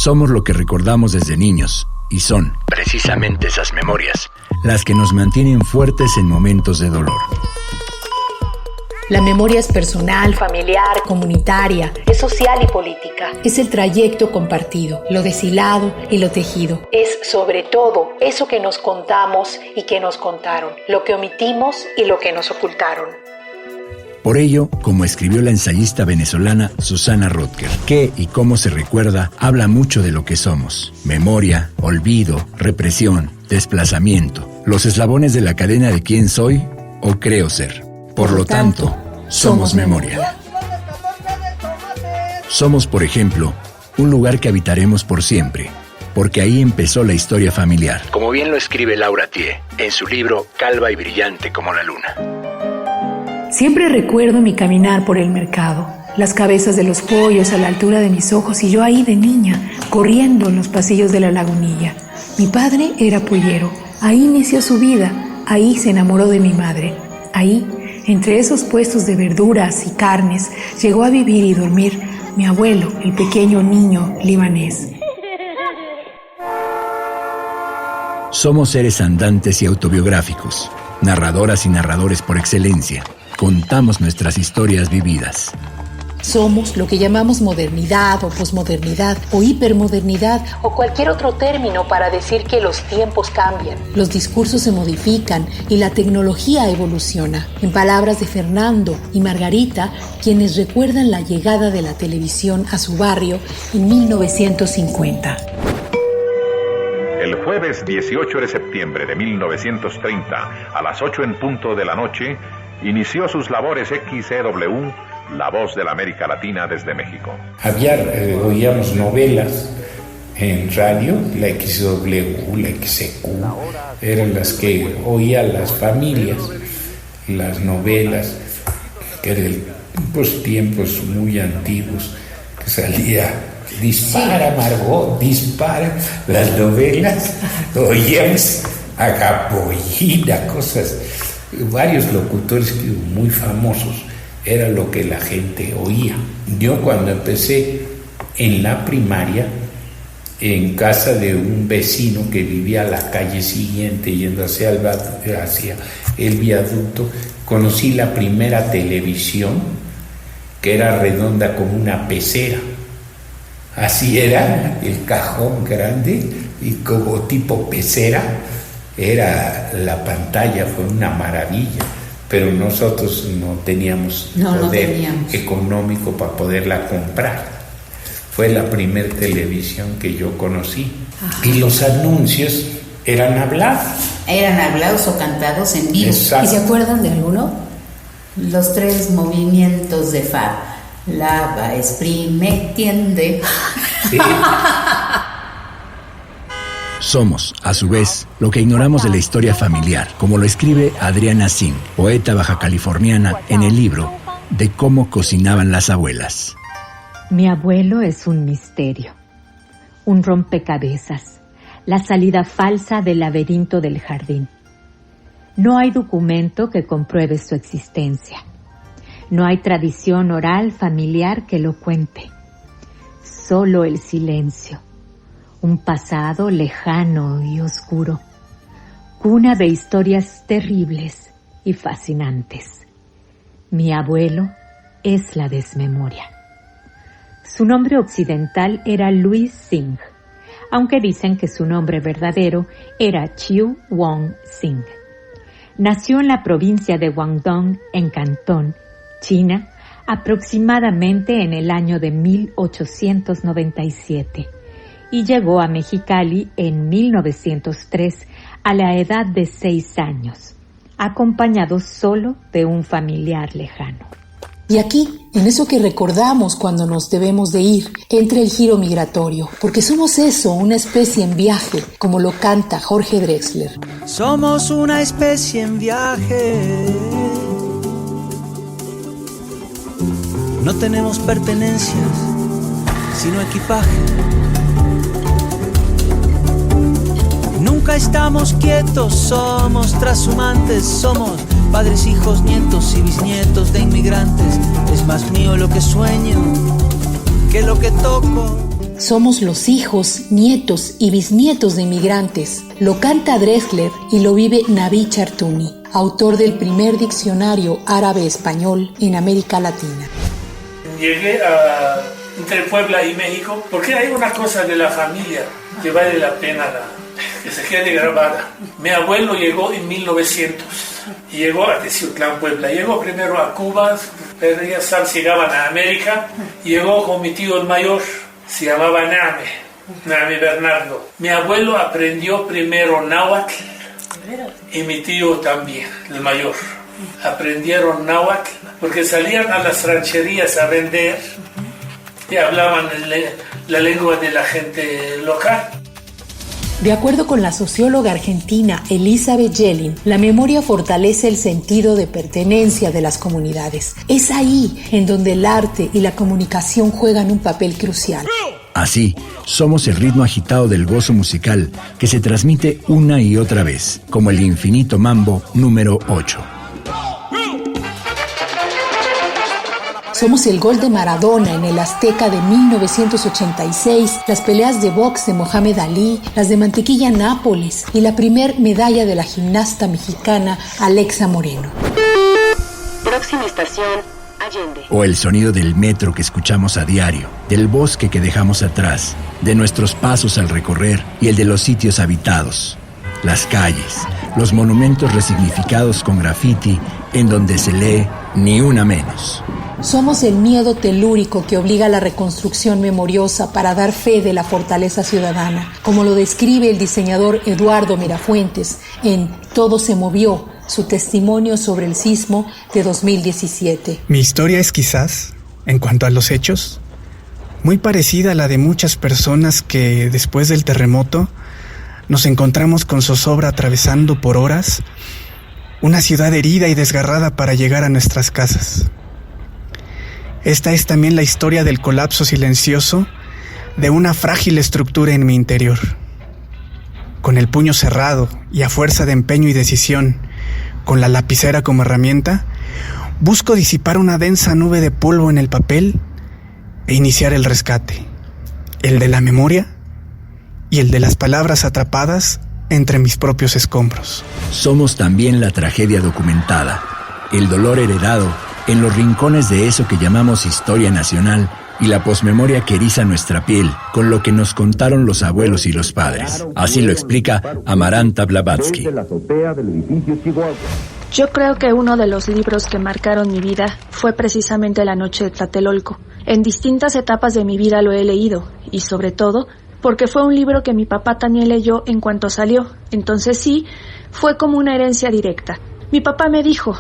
Somos lo que recordamos desde niños, y son, precisamente esas memorias, las que nos mantienen fuertes en momentos de dolor. La memoria es personal, familiar, comunitaria, es social y política. Es el trayecto compartido, lo deshilado y lo tejido. Es sobre todo eso que nos contamos y que nos contaron, lo que omitimos y lo que nos ocultaron. Por ello, como escribió la ensayista venezolana Susana Rotker, qué y cómo se recuerda habla mucho de lo que somos. Memoria, olvido, represión, desplazamiento, los eslabones de la cadena de quién soy o creo ser. Por lo tanto, somos memoria. Somos, por ejemplo, un lugar que habitaremos por siempre, porque ahí empezó la historia familiar. Como bien lo escribe Laura Thié en su libro Calva y brillante como la luna. Siempre recuerdo mi caminar por el mercado, las cabezas de los pollos a la altura de mis ojos y yo ahí de niña, corriendo en los pasillos de la lagunilla. Mi padre era pollero, ahí inició su vida, ahí se enamoró de mi madre, ahí, entre esos puestos de verduras y carnes, llegó a vivir y dormir mi abuelo, el pequeño niño libanés. Somos seres andantes y autobiográficos, narradoras y narradores por excelencia. Contamos nuestras historias vividas. Somos lo que llamamos modernidad o posmodernidad o hipermodernidad o cualquier otro término para decir que los tiempos cambian, los discursos se modifican y la tecnología evoluciona. En palabras de Fernando y Margarita, quienes recuerdan la llegada de la televisión a su barrio en 1950. El jueves 18 de septiembre de 1930, a las 8 en punto de la noche, inició sus labores XEW, La Voz de la América Latina desde México. Oíamos novelas en radio, la XW, la XQ, eran las que oían las familias, las novelas, que eran tiempos muy antiguos, que salía Dispara, Margot, dispara, las novelas, oíamos a Capollina, cosas, varios locutores muy famosos, era lo que la gente oía. Yo cuando empecé en la primaria, en casa de un vecino que vivía a la calle siguiente, yendo hacia el viaducto, conocí la primera televisión, que era redonda como una pecera. Así era, el cajón grande y como tipo pecera, era la pantalla, fue una maravilla, pero nosotros no teníamos poder económico para poderla comprar. Fue la primera televisión que yo conocí. Ajá. Y los anuncios eran hablados. Eran hablados o cantados en vivo. Exacto. ¿Y se acuerdan de alguno? Los 3 movimientos de Fa. Lava, exprime, tiende. Sí. Somos, a su vez, lo que ignoramos de la historia familiar, como lo escribe Adriana Singh, poeta bajacaliforniana, en el libro de cómo cocinaban las abuelas. Mi abuelo es un misterio, un rompecabezas, la salida falsa del laberinto del jardín. No hay documento que compruebe su existencia. No hay tradición oral familiar que lo cuente. Solo el silencio. Un pasado lejano y oscuro. Cuna de historias terribles y fascinantes. Mi abuelo es la desmemoria. Su nombre occidental era Louis Singh, aunque dicen que su nombre verdadero era Chiu Wong Singh. Nació en la provincia de Guangdong, en Cantón, China, aproximadamente en el año de 1897 y llegó a Mexicali en 1903 a la edad de 6 años, acompañado solo de un familiar lejano. Y aquí, en eso que recordamos cuando nos debemos de ir, entra el giro migratorio, porque somos eso, una especie en viaje, como lo canta Jorge Drexler. Somos una especie en viaje. No tenemos pertenencias, sino equipaje. Nunca estamos quietos, somos trashumantes, somos padres, hijos, nietos y bisnietos de inmigrantes. Es más mío lo que sueño que lo que toco. Somos los hijos, nietos y bisnietos de inmigrantes. Lo canta Drexler y lo vive Nabi Chartouni, autor del primer diccionario árabe-español en América Latina. Llegué entre Puebla y México porque hay una cosa de la familia que vale la pena que se quede grabada. Mi abuelo llegó en 1900 y llegó a Teciutlán, Puebla. Llegó primero a Cuba, pero ya sabes, llegaban a América. Llegó con mi tío el mayor, se llamaba Name Bernardo. Mi abuelo aprendió primero náhuatl y mi tío también, el mayor. Aprendieron náhuatl porque salían a las rancherías a vender y hablaban la lengua de la gente local. De acuerdo con la socióloga argentina Elizabeth Yellin, la memoria fortalece el sentido de pertenencia de las comunidades. Es ahí en donde el arte y la comunicación juegan un papel crucial. Así, somos el ritmo agitado del gozo musical que se transmite una y otra vez, como el infinito mambo número 8. Somos el gol de Maradona en el Azteca de 1986, las peleas de box de Mohamed Ali, las de mantequilla Nápoles y la primer medalla de la gimnasta mexicana Alexa Moreno. Próxima estación, Allende. O el sonido del metro que escuchamos a diario, del bosque que dejamos atrás, de nuestros pasos al recorrer y el de los sitios habitados. Las calles, los monumentos resignificados con graffiti en donde se lee ni una menos. Somos el miedo telúrico que obliga a la reconstrucción memoriosa para dar fe de la fortaleza ciudadana, como lo describe el diseñador Eduardo Mirafuentes en Todo se movió, su testimonio sobre el sismo de 2017. Mi historia es quizás, en cuanto a los hechos, muy parecida a la de muchas personas que, después del terremoto, nos encontramos con zozobra atravesando por horas una ciudad herida y desgarrada para llegar a nuestras casas. Esta es también la historia del colapso silencioso de una frágil estructura en mi interior. Con el puño cerrado y a fuerza de empeño y decisión, con la lapicera como herramienta, busco disipar una densa nube de polvo en el papel e iniciar el rescate, el de la memoria y el de las palabras atrapadas entre mis propios escombros. Somos también la tragedia documentada, el dolor heredado en los rincones de eso que llamamos historia nacional y la posmemoria que eriza nuestra piel con lo que nos contaron los abuelos y los padres. Así lo explica Amaranta Blavatsky. Yo creo que uno de los libros que marcaron mi vida fue precisamente La noche de Tlatelolco. En distintas etapas de mi vida lo he leído y sobre todo porque fue un libro que mi papá también leyó en cuanto salió. Entonces sí, fue como una herencia directa. Mi papá me dijo: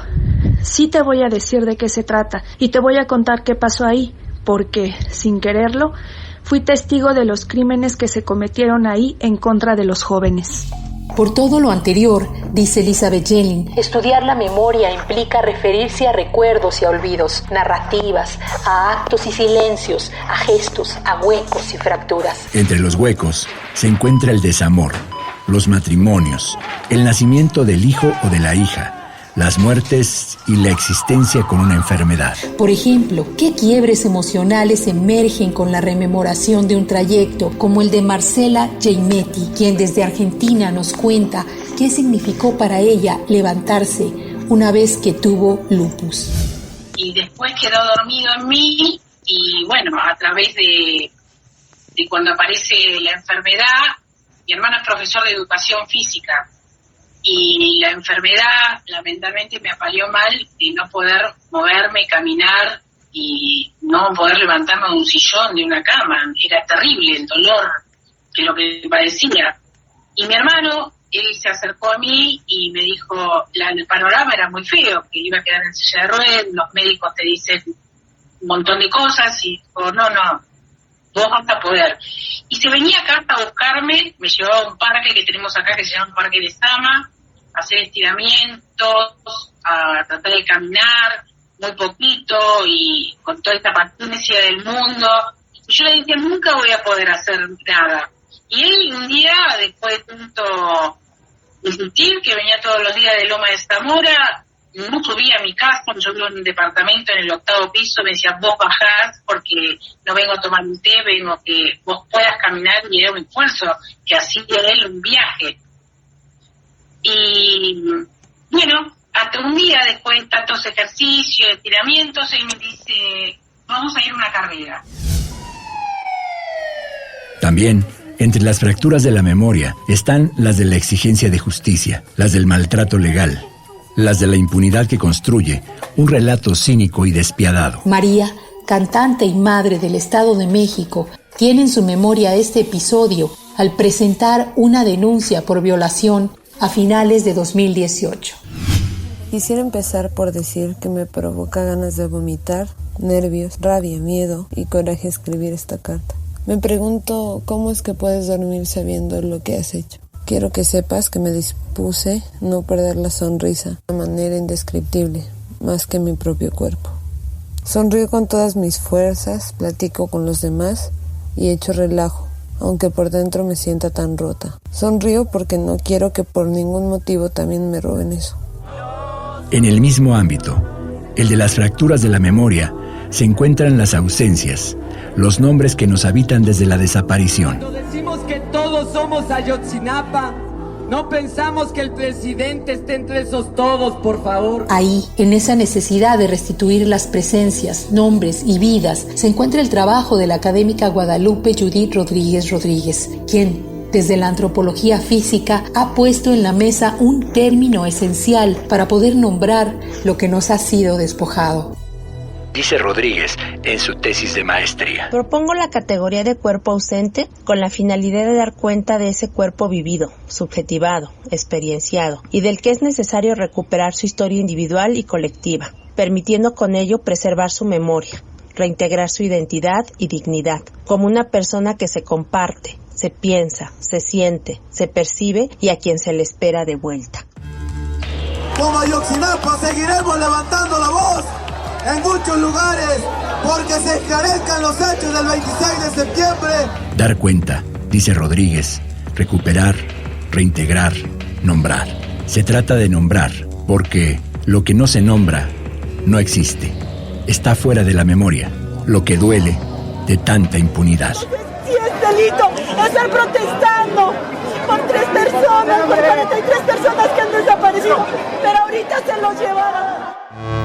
sí te voy a decir de qué se trata y te voy a contar qué pasó ahí, porque, sin quererlo, fui testigo de los crímenes que se cometieron ahí en contra de los jóvenes. Por todo lo anterior, dice Elizabeth Yellin, estudiar la memoria implica referirse a recuerdos y a olvidos, narrativas, a actos y silencios, a gestos, a huecos y fracturas. Entre los huecos se encuentra el desamor, los matrimonios, el nacimiento del hijo o de la hija, las muertes y la existencia con una enfermedad. Por ejemplo, ¿qué quiebres emocionales emergen con la rememoración de un trayecto como el de Marcela Giaimetti, quien desde Argentina nos cuenta qué significó para ella levantarse una vez que tuvo lupus? Y después quedó dormido en mí y bueno, a través de cuando aparece la enfermedad, mi hermano es profesor de educación física. Y la enfermedad lamentablemente me apaleó mal de no poder moverme, caminar y no poder levantarme de un sillón, de una cama. Era terrible el dolor que lo que padecía. Y mi hermano, él se acercó a mí y me dijo, el panorama era muy feo, que iba a quedar en silla de ruedas, los médicos te dicen un montón de cosas y dijo, no, vos vas a poder. Y se venía acá a buscarme, me llevaba a un parque que tenemos acá que se llama un parque de Sama, a hacer estiramientos, a tratar de caminar muy poquito y con toda esta paciencia del mundo. Y yo le decía, nunca voy a poder hacer nada. Y él un día, después de tanto insistir, que venía todos los días de Loma de Zamora, no subía a mi casa, yo vivo en un departamento en el 8º piso, me decía, vos bajás porque no vengo a tomar un té, vengo que vos puedas caminar, y era un esfuerzo que hacía él un viaje. Y bueno, hasta un día después de tantos ejercicios, estiramientos, él me dice, vamos a ir a una carrera. También, entre las fracturas de la memoria están las de la exigencia de justicia, las del maltrato legal, las de la impunidad que construye un relato cínico y despiadado. María, cantante y madre del Estado de México, tiene en su memoria este episodio al presentar una denuncia por violación a finales de 2018. Quisiera empezar por decir que me provoca ganas de vomitar, nervios, rabia, miedo y coraje escribir esta carta. Me pregunto cómo es que puedes dormir sabiendo lo que has hecho. Quiero que sepas que me dispuse no perder la sonrisa de manera indescriptible, más que mi propio cuerpo. Sonrío con todas mis fuerzas, platico con los demás y echo relajo, aunque por dentro me sienta tan rota. Sonrío porque no quiero que por ningún motivo también me roben eso. En el mismo ámbito, el de las fracturas de la memoria, se encuentran las ausencias, los nombres que nos habitan desde la desaparición. Cuando decimos que todos somos Ayotzinapa, no pensamos que el presidente esté entre esos todos, por favor. Ahí, en esa necesidad de restituir las presencias, nombres y vidas, se encuentra el trabajo de la académica Guadalupe Judith Rodríguez Rodríguez, quien, desde la antropología física, ha puesto en la mesa un término esencial para poder nombrar lo que nos ha sido despojado. Dice Rodríguez en su tesis de maestría. Propongo la categoría de cuerpo ausente con la finalidad de dar cuenta de ese cuerpo vivido, subjetivado, experienciado, y del que es necesario recuperar su historia individual y colectiva, permitiendo con ello preservar su memoria, reintegrar su identidad y dignidad, como una persona que se comparte, se piensa, se siente, se percibe y a quien se le espera de vuelta. Como Ayotzinapa seguiremos levantando la voz en muchos lugares, porque se esclarezcan los hechos del 26 de septiembre. Dar cuenta, dice Rodríguez, recuperar, reintegrar, nombrar. Se trata de nombrar, porque lo que no se nombra no existe. Está fuera de la memoria, lo que duele de tanta impunidad. Sí es delito estar protestando por 3 personas, por 43 personas que han desaparecido, pero ahorita se los llevaron.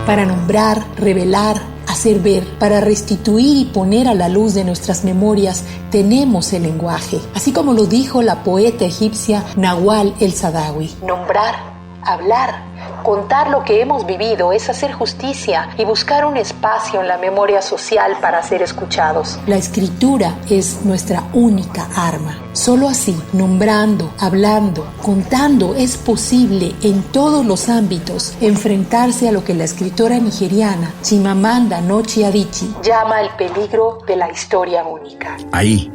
Para nombrar, revelar, hacer ver, para restituir y poner a la luz de nuestras memorias, tenemos el lenguaje, así como lo dijo la poeta egipcia Nahual el Sadawi. Nombrar, hablar, contar lo que hemos vivido es hacer justicia y buscar un espacio en la memoria social para ser escuchados. La escritura es nuestra única arma. Solo así, nombrando, hablando, contando, es posible en todos los ámbitos enfrentarse a lo que la escritora nigeriana Chimamanda Ngozi Adichie llama el peligro de la historia única. Ahí,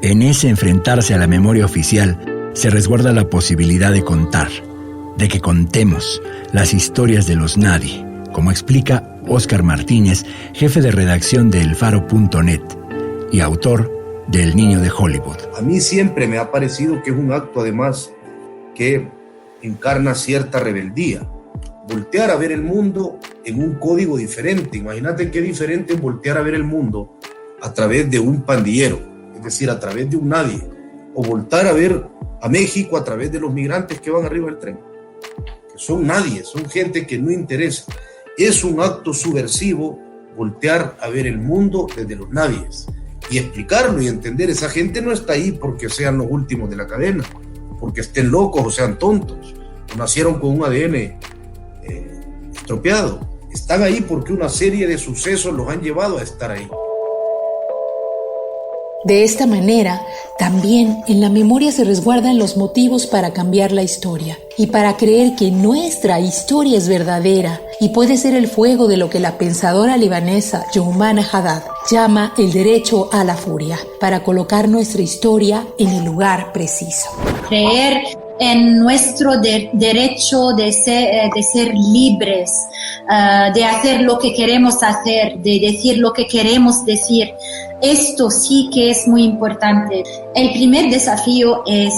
en ese enfrentarse a la memoria oficial, se resguarda la posibilidad de contar, de que contemos las historias de los nadie, como explica Óscar Martínez, jefe de redacción de elfaro.net y autor de El Niño de Hollywood. A mí siempre me ha parecido que es un acto además que encarna cierta rebeldía. Voltear a ver el mundo en un código diferente. Imagínate qué diferente es voltear a ver el mundo a través de un pandillero, es decir, a través de un nadie, o voltear a ver a México a través de los migrantes que van arriba del tren. Son nadie, son gente que no interesa. Es un acto subversivo voltear a ver el mundo desde los nadies y explicarlo y entender. Esa gente no está ahí porque sean los últimos de la cadena, porque estén locos o sean tontos, o nacieron con un ADN estropeado. Están ahí porque una serie de sucesos los han llevado a estar ahí. De esta manera, también en la memoria se resguardan los motivos para cambiar la historia y para creer que nuestra historia es verdadera y puede ser el fuego de lo que la pensadora libanesa Youmana Haddad llama el derecho a la furia, para colocar nuestra historia en el lugar preciso. Creer en nuestro derecho de ser libres, de hacer lo que queremos hacer, de decir lo que queremos decir. Esto sí que es muy importante. El primer desafío es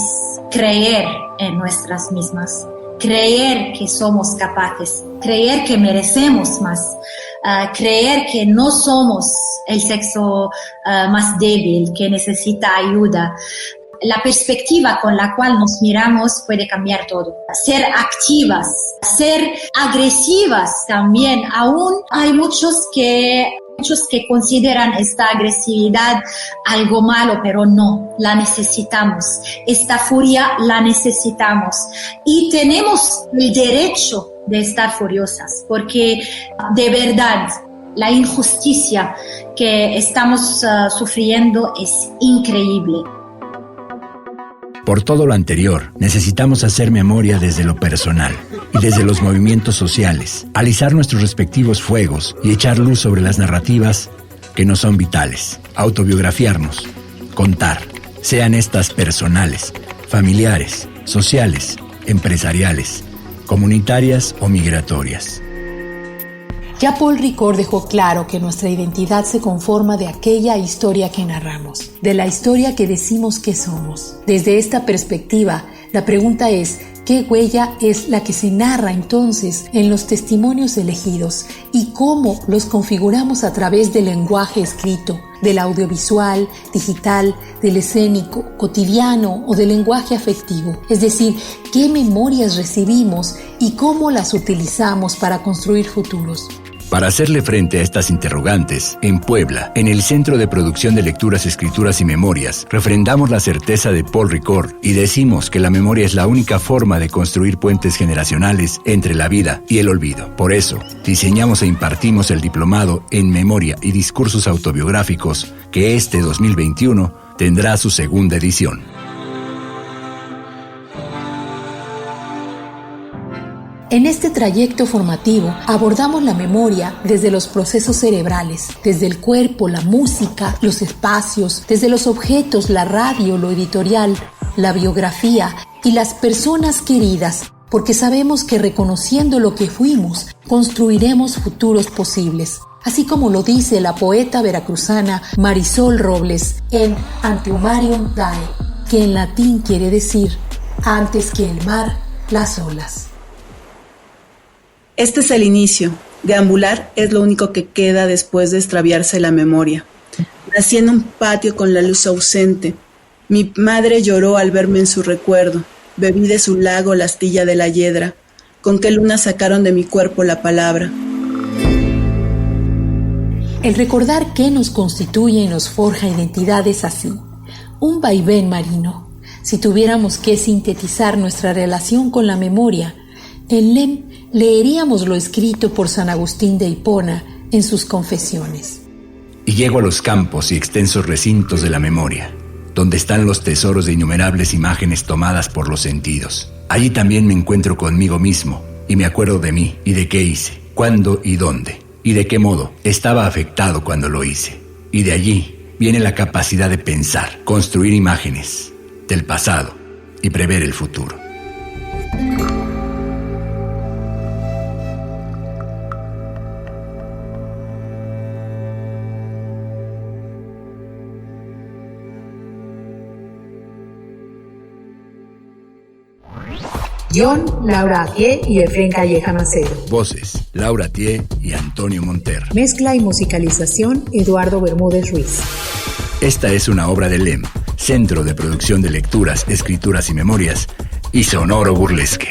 creer en nuestras mismas, creer que somos capaces, creer que merecemos más, creer que no somos el sexo más débil, que necesita ayuda. La perspectiva con la cual nos miramos puede cambiar todo. Ser activas, ser agresivas también. Aún hay muchos que consideran esta agresividad algo malo, pero no, la necesitamos. Esta furia la necesitamos. Y tenemos el derecho de estar furiosas, porque de verdad la injusticia que estamos sufriendo es increíble. Por todo lo anterior, necesitamos hacer memoria desde lo personal y desde los movimientos sociales, alisar nuestros respectivos fuegos y echar luz sobre las narrativas que nos son vitales, autobiografiarnos, contar, sean estas personales, familiares, sociales, empresariales, comunitarias o migratorias. Ya Paul Ricoeur dejó claro que nuestra identidad se conforma de aquella historia que narramos, de la historia que decimos que somos. Desde esta perspectiva, la pregunta es, ¿qué huella es la que se narra entonces en los testimonios elegidos y cómo los configuramos a través del lenguaje escrito, del audiovisual, digital, del escénico, cotidiano o del lenguaje afectivo? Es decir, ¿qué memorias recibimos y cómo las utilizamos para construir futuros? Para hacerle frente a estas interrogantes, en Puebla, en el Centro de Producción de Lecturas, Escrituras y Memorias, refrendamos la certeza de Paul Ricoeur y decimos que la memoria es la única forma de construir puentes generacionales entre la vida y el olvido. Por eso, diseñamos e impartimos el diplomado en Memoria y Discursos Autobiográficos, que este 2021 tendrá su segunda edición. En este trayecto formativo abordamos la memoria desde los procesos cerebrales, desde el cuerpo, la música, los espacios, desde los objetos, la radio, lo editorial, la biografía y las personas queridas, porque sabemos que reconociendo lo que fuimos, construiremos futuros posibles. Así como lo dice la poeta veracruzana Marisol Robles en Antehumarium Dae, que en latín quiere decir antes que el mar, las olas. Este es el inicio. Deambular es lo único que queda después de extraviarse la memoria. Nací en un patio con la luz ausente. Mi madre lloró al verme en su recuerdo. Bebí de su lago la astilla de la hiedra. ¿Con qué luna sacaron de mi cuerpo la palabra? El recordar qué nos constituye y nos forja identidad es así. Un vaivén marino. Si tuviéramos que sintetizar nuestra relación con la memoria, en LEM leeríamos lo escrito por San Agustín de Hipona en sus Confesiones. Y llego a los campos y extensos recintos de la memoria, donde están los tesoros de innumerables imágenes tomadas por los sentidos. Allí también me encuentro conmigo mismo y me acuerdo de mí y de qué hice, cuándo y dónde, y de qué modo estaba afectado cuando lo hice. Y de allí viene la capacidad de pensar, construir imágenes del pasado y prever el futuro. Guión, Laura Atié y Efrén Calleja Macedo. Voces, Laura Atié y Antonio Monter. Mezcla y musicalización, Eduardo Bermúdez Ruiz. Esta es una obra de LEM, Centro de Producción de Lecturas, Escrituras y Memorias, y Sonoro Burlesque.